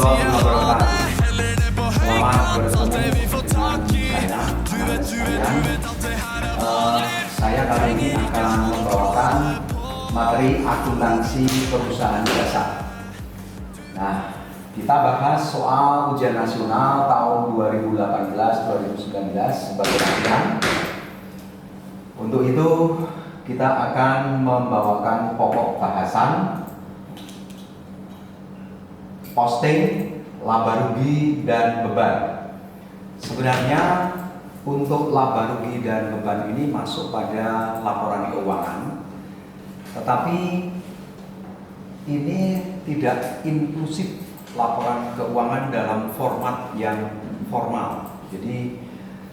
wabarakatuh. Selamat bertemu dengan saya, sekalian. Saya kali ini akan membawakan materi akuntansi perusahaan jasa. Nah, kita bahas soal ujian nasional tahun 2018-2019 sebagai rangkaian. Untuk itu, kita akan membawakan pokok bahasan, posting, laba rugi, dan beban. Sebenarnya untuk laba rugi dan beban ini masuk pada laporan keuangan, tetapi ini tidak inklusif laporan keuangan dalam format yang formal. Jadi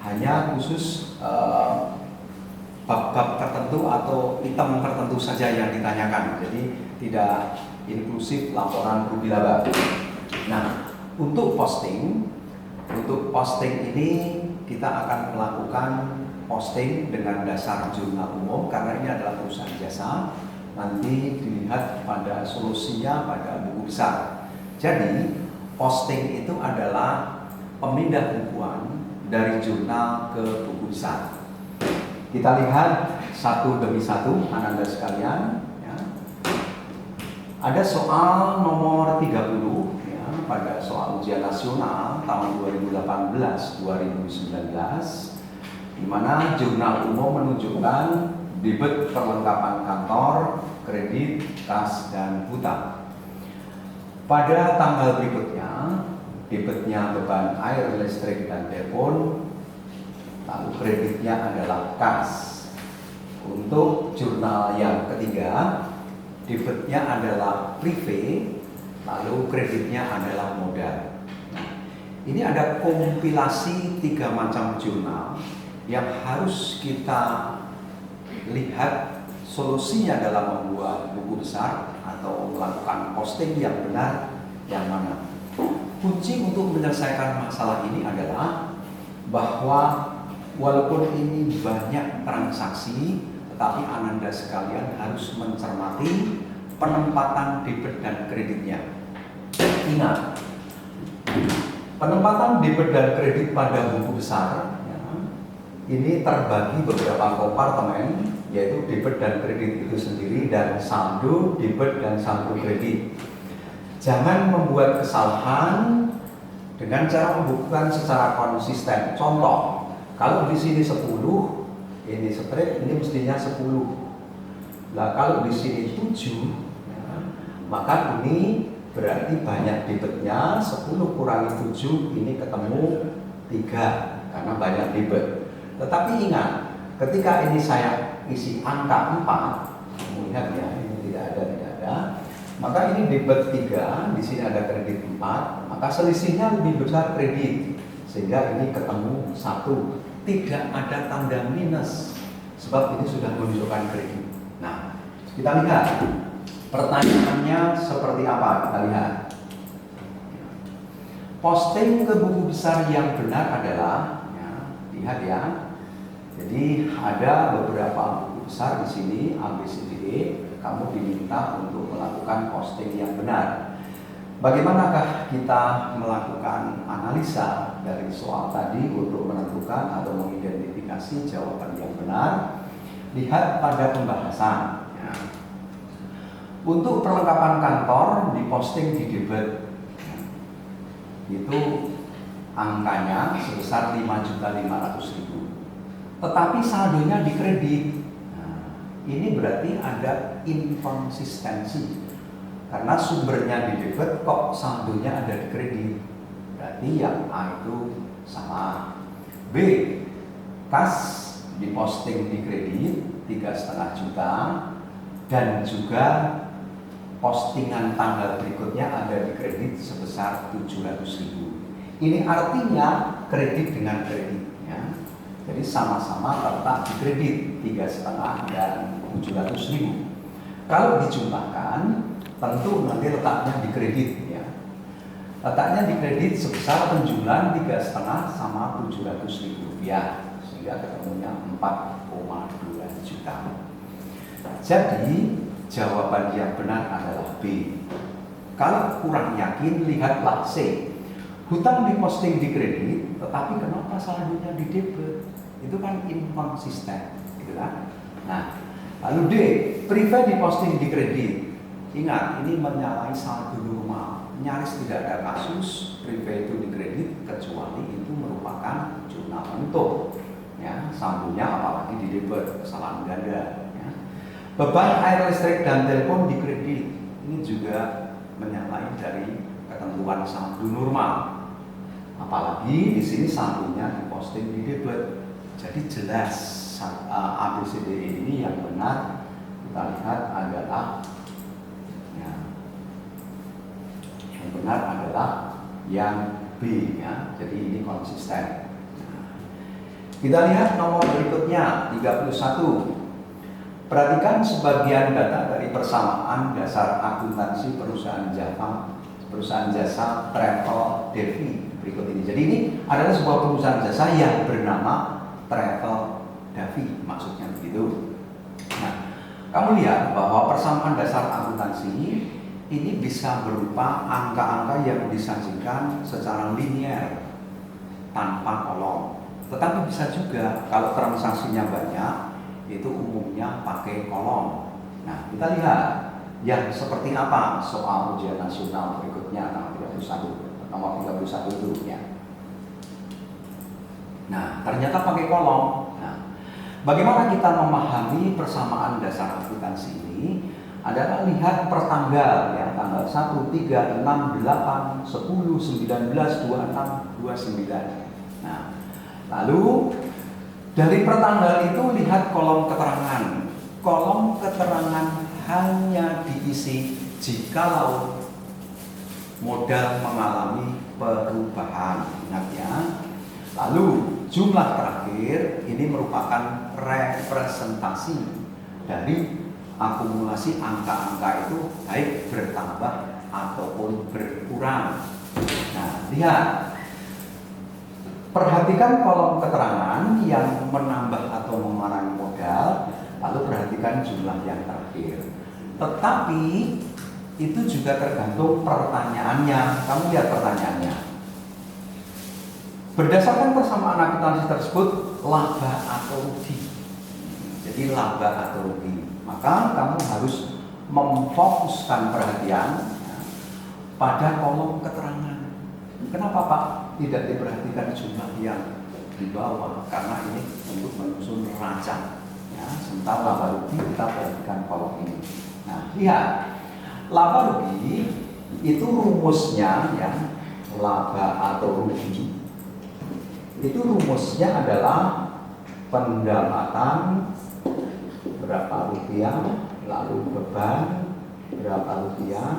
hanya khusus bab-bab tertentu atau item tertentu saja yang ditanyakan. Jadi tidak inklusif laporan rugi laba. Nah, untuk posting ini kita akan melakukan posting dengan dasar jurnal umum karena ini adalah perusahaan jasa. Nanti dilihat pada solusinya pada buku besar. Jadi posting itu adalah pemindah bukuan dari jurnal ke buku besar. Kita lihat satu demi satu, Ananda sekalian. Ya. Ada soal nomor 30 ya, pada soal ujian nasional tahun 2018-2019, di mana jurnal umum menunjukkan debit perlengkapan kantor, kredit, kas, dan hutang. Pada tanggal berikutnya, debitnya beban air, listrik, dan telepon, lalu kreditnya adalah kas. Untuk jurnal yang ketiga, debitnya adalah prive, lalu kreditnya adalah modal. Nah, ini ada kompilasi 3 macam jurnal yang harus kita lihat solusinya dalam membuat buku besar atau melakukan posting yang benar yang mana. Kunci untuk menyelesaikan masalah ini adalah bahwa walaupun ini banyak transaksi, tetapi Ananda sekalian harus mencermati penempatan debit dan kreditnya. Ingat, penempatan debit dan kredit pada buku besar ya, ini terbagi beberapa kompartemen, yaitu debit dan kredit itu sendiri dan saldo debit dan saldo kredit. Jangan membuat kesalahan dengan cara membukukan secara konsisten. Contoh, kalau di sini 10, ini straight, ini mestinya 10. Nah, kalau di sini 7, ya, maka ini berarti banyak debitnya. 10 kurangi 7, ini ketemu 3 karena banyak debit. Tetapi ingat, ketika ini saya isi angka 4, lihat ya, ini tidak ada, maka ini debit 3, di sini ada kredit 4, maka selisihnya lebih besar kredit, sehingga ini ketemu 1. Tidak ada tanda minus, sebab ini sudah menunjukkan kredit. Nah, kita lihat pertanyaannya seperti apa. Kita lihat. Posting ke buku besar yang benar adalah, ya, lihat ya. Jadi ada beberapa buku besar di sini, A, B, C, D, E. Kamu diminta untuk melakukan posting yang benar. Bagaimanakah kita melakukan analisa dari soal tadi untuk menentukan atau mengidentifikasi jawaban yang benar? Lihat pada pembahasan. Ya. Untuk perlengkapan kantor diposting di debit, itu angkanya sebesar 5.500.000. Tetapi saldonya di kredit. Ini berarti ada inkonsistensi karena sumbernya di debit kok saldonya ada di kredit. Berarti yang A itu salah. B, kas diposting di kredit 3,5 juta dan juga postingan tanggal berikutnya ada di kredit sebesar 700.000. Ini artinya kredit dengan kredit ya. Jadi sama-sama terletak di kredit 3,5 dan 700.000. Kalau dijumlahkan, tentu nanti letaknya di kredit ya. Letaknya di kredit sebesar penjualan 3,5 sama 700.000 rupiah, sehingga ketemunya 4,2 juta. Jadi jawaban yang benar adalah B. Kalau kurang yakin, lihatlah C. Hutang diposting di kredit, tetapi kenapa saldonya di debit? Itu kan inkonsisten, gitu kan? Nah, lalu D, prepaid diposting di kredit. Ingat, ini menyalahi saldo normal. Nyaris tidak ada kasus prepaid itu di kredit kecuali itu merupakan jurnal bentuk. Ya, saldonya apalagi di debit, kesalahan ganda. Ya. Beban air listrik dan telepon di kredit ini juga menyalahi dari ketentuan saldo normal. Apalagi di sini saldonya diposting di debit. Jadi jelas ABCD ini yang benar kita lihat adalah yang benar adalah yang B ya. Jadi ini konsisten. Kita lihat nomor berikutnya 31. Perhatikan sebagian data dari persamaan dasar akuntansi perusahaan jasa Travel Devi berikut ini. Jadi ini adalah sebuah perusahaan jasa yang bernama Travel Devi, maksudnya begitu. Nah, kamu lihat bahwa persamaan dasar akuntansi ini bisa berupa angka-angka yang disajikan secara linear tanpa kolom. Tetapi bisa juga kalau transaksinya banyak itu umumnya pakai kolom. Nah, kita lihat yang seperti apa soal ujian nasional berikutnya nomor 31 itu ya. Nah, ternyata pakai kolom. Nah, bagaimana kita memahami persamaan dasar akuntansi ini? Adalah lihat per tanggal ya, tanggal 1, 3, 6, 8, 10, 19, 26, 29. Nah, lalu dari pertanggal itu lihat kolom keterangan. Kolom keterangan hanya diisi jikalau modal mengalami perubahan. Ingat ya. Lalu jumlah terakhir ini merupakan representasi dari akumulasi angka-angka itu baik bertambah ataupun berkurang. Nah, lihat. Perhatikan kolom keterangan yang menambah atau mengurangi modal, lalu perhatikan jumlah yang terakhir. Tetapi itu juga tergantung pertanyaannya. Kamu lihat pertanyaannya. Berdasarkan persamaan akuntansi tersebut, laba atau rugi. Jadi laba atau rugi. Maka kamu harus memfokuskan perhatian pada kolom keterangan. Kenapa Pak tidak diperhatikan jumlah yang di bawah? Karena ini untuk menyusun neraca. Ya, sementara laba rugi kita perhatikan kolom ini. Nah, lihat laba rugi itu rumusnya ya, laba atau rugi itu rumusnya adalah pendapatan berapa rupiah, lalu beban berapa rupiah,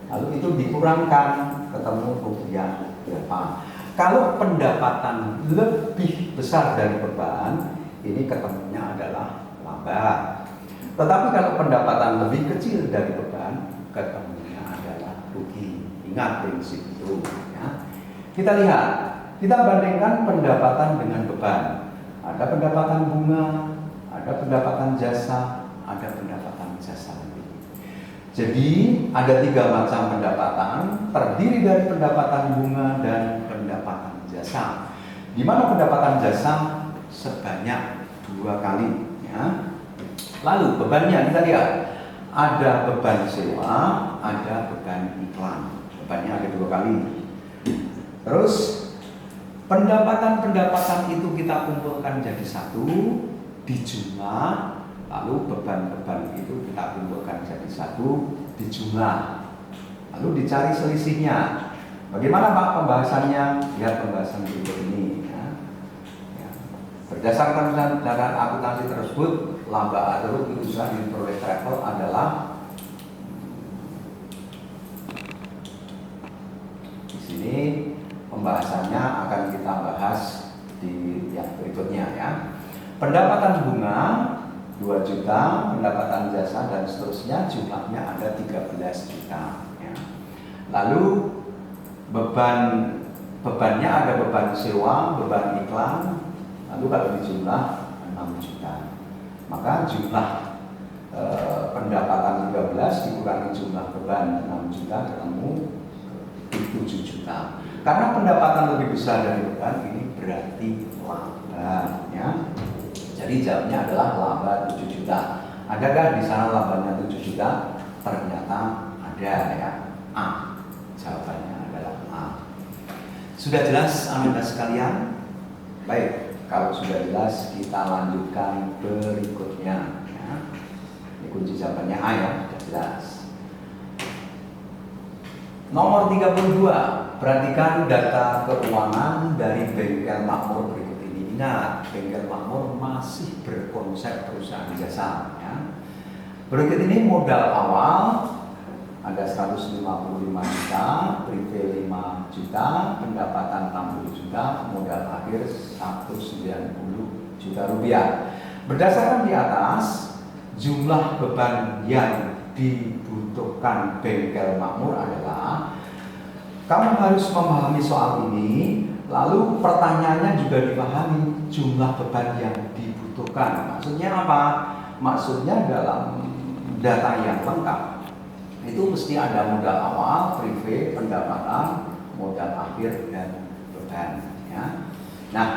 lalu itu dikurangkan ketemu rupiah berapa. Kalau pendapatan lebih besar dari beban, ini ketemunya adalah laba. Tetapi kalau pendapatan lebih kecil dari beban, ketemunya adalah rugi. Ingat prinsip itu ya. Kita lihat, kita bandingkan pendapatan dengan beban. Ada pendapatan bunga, ada pendapatan jasa, ada pendapatan jasa lebih. Jadi ada 3 macam pendapatan, terdiri dari pendapatan bunga dan pendapatan jasa. Di mana pendapatan jasa sebanyak 2 kali. Ya. Lalu bebannya kita lihat, ada beban sewa, ada beban iklan. Bebannya ada 2 kali. Terus pendapatan-pendapatan itu kita kumpulkan jadi satu, dijumlah, lalu beban-beban itu kita kumpulkan jadi satu, dijumlah, lalu dicari selisihnya. Bagaimana Pak pembahasannya? Lihat pembahasan berikut ini. Ya. Ya. Berdasarkan data akuntansi tersebut, laba atau rugi usaha yang diperoleh travel adalah di sini. Pembahasannya akan kita bahas di yang berikutnya ya. Pendapatan bunga 2 juta, pendapatan jasa dan seterusnya jumlahnya ada 13 juta ya. Lalu bebannya ada beban sewa, beban iklan, lalu kalau dijumlah 6 juta. Maka jumlah pendapatan 13 dikurangi jumlah beban 6 juta ketemu 7 juta. Karena pendapatan lebih besar dari beban, ini berarti laba ya. Jadi jawabnya adalah laba 7 juta. Adakah di sana labanya 7 juta? Ternyata ada ya. A. Jawabannya adalah A. Sudah jelas Anda sekalian? Baik, kalau sudah jelas kita lanjutkan berikutnya ya. Ini kunci jawabannya A ya, sudah jelas. Nomor 32, perhatikan data keuangan dari Bengkel Makmur berikut ini. Ingat, Bengkel Makmur masih berkonsep perusahaan jasa ya. Berikut ini modal awal ada 155 juta, privé 5 juta, pendapatan 60 juta, modal akhir 190 juta rupiah. Berdasarkan di atas, jumlah beban yang dibutuhkan Bengkel Makmur adalah, kamu harus memahami soal ini, lalu pertanyaannya juga dipahami, jumlah beban yang dibutuhkan. Maksudnya apa? Maksudnya dalam data yang lengkap itu mesti ada modal awal, privé, pendapatan, modal akhir, dan beban ya. Nah,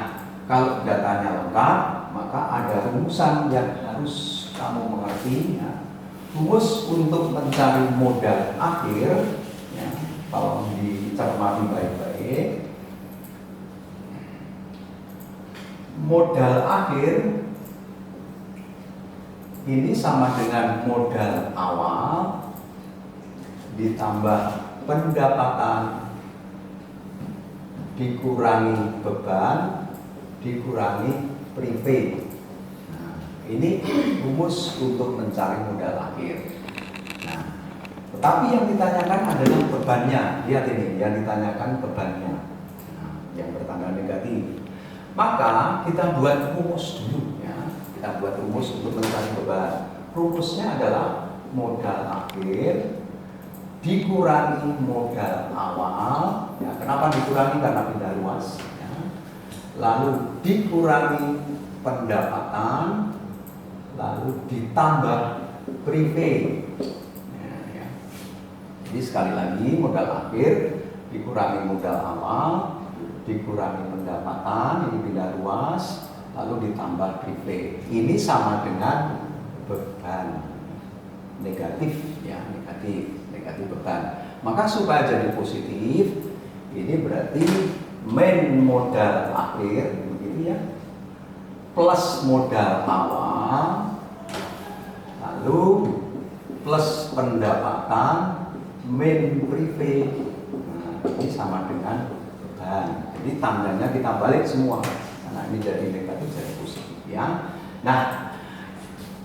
kalau datanya lengkap, maka ada rumusan yang harus kamu mengerti ya. Rumus untuk mencari modal akhir ya, kalau dicermati baik-baik, modal akhir ini sama dengan modal awal ditambah pendapatan dikurangi beban dikurangi privé. Nah, ini rumus untuk mencari modal akhir. Nah, tetapi yang ditanyakan adalah bebannya. Lihat ini, yang ditanyakan bebannya. Nah, yang bertanda negatif. Maka kita buat rumus dulu ya. Kita buat rumus untuk mencari beban. Rumusnya adalah modal akhir dikurangi modal awal ya. Kenapa dikurangi? Karena pindah ruas ya. Lalu dikurangi pendapatan, lalu ditambah privé ya. Jadi sekali lagi, modal akhir dikurangi modal awal dikurangi pendapatan, ini pindah ruas, lalu ditambah privé. Ini sama dengan beban negatif ya, negatif beban. Maka supaya jadi positif, ini berarti main modal akhir begitu ya, plus modal awal, lalu plus pendapatan main privé. Nah, ini sama dengan beban. Jadi tandanya kita balik semua, karena ini jadi negatif jadi positif ya. Nah,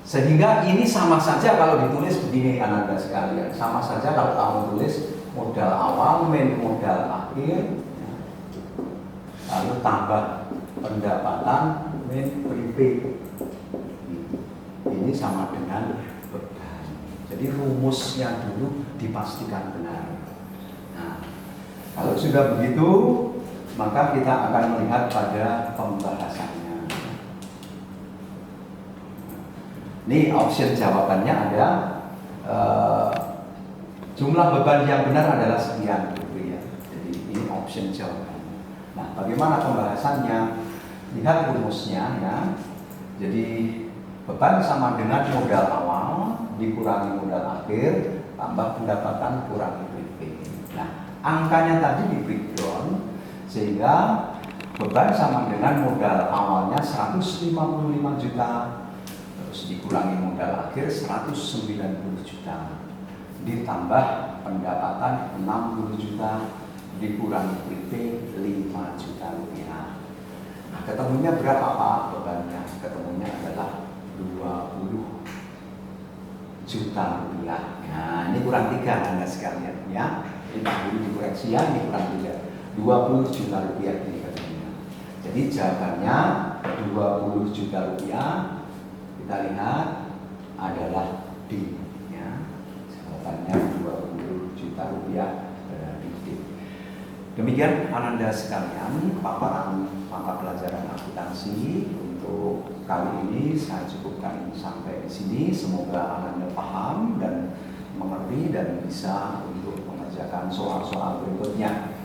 sehingga ini sama saja kalau ditulis begini Anda sekalian, sama saja kalau kamu tulis modal awal main modal akhir ya, lalu tambah pendapatan main privé, ini sama dengan beban. Jadi rumusnya dulu dipastikan benar. Nah, kalau sudah begitu, maka kita akan melihat pada pembahasannya. Ini option jawabannya ada jumlah beban yang benar adalah sekian gitu ya. Jadi ini option jawabannya. Nah, bagaimana pembahasannya? Lihat rumusnya ya. Jadi beban sama dengan modal awal dikurangi modal akhir tambah pendapatan kurangi privé. Nah, angkanya tadi di breakdown sehingga beban sama dengan modal awalnya 155 juta, terus dikurangi modal akhir 190 juta, ditambah pendapatan 60 juta, dikurangi privé 5 juta rupiah. Nah, ketemunya berapa Pak bebannya? Ketemunya adalah 20 juta rupiah. Nah, ini kurang 3 Anda sekalian ya. Ini Pak Guru dikoreksi ya, ini kurang 3. 20 juta rupiah ini ketemunya. Jadi jawabannya 20 juta rupiah. Kita lihat adalah D ya. Jawabannya 20 juta rupiah berarti D. Demikian Ananda sekalian paparan mata pelajaran akuntansi untuk kali ini saya cukupkan sampai di sini. Semoga Ananda paham dan mengerti dan bisa untuk mengerjakan soal-soal berikutnya.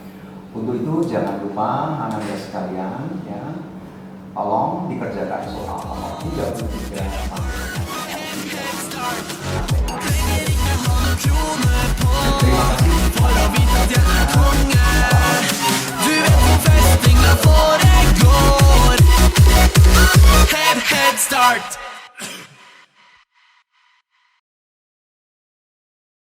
Untuk itu jangan lupa anak-anak sekalian ya, tolong dikerjakan soal nomor 33 sampai Head start.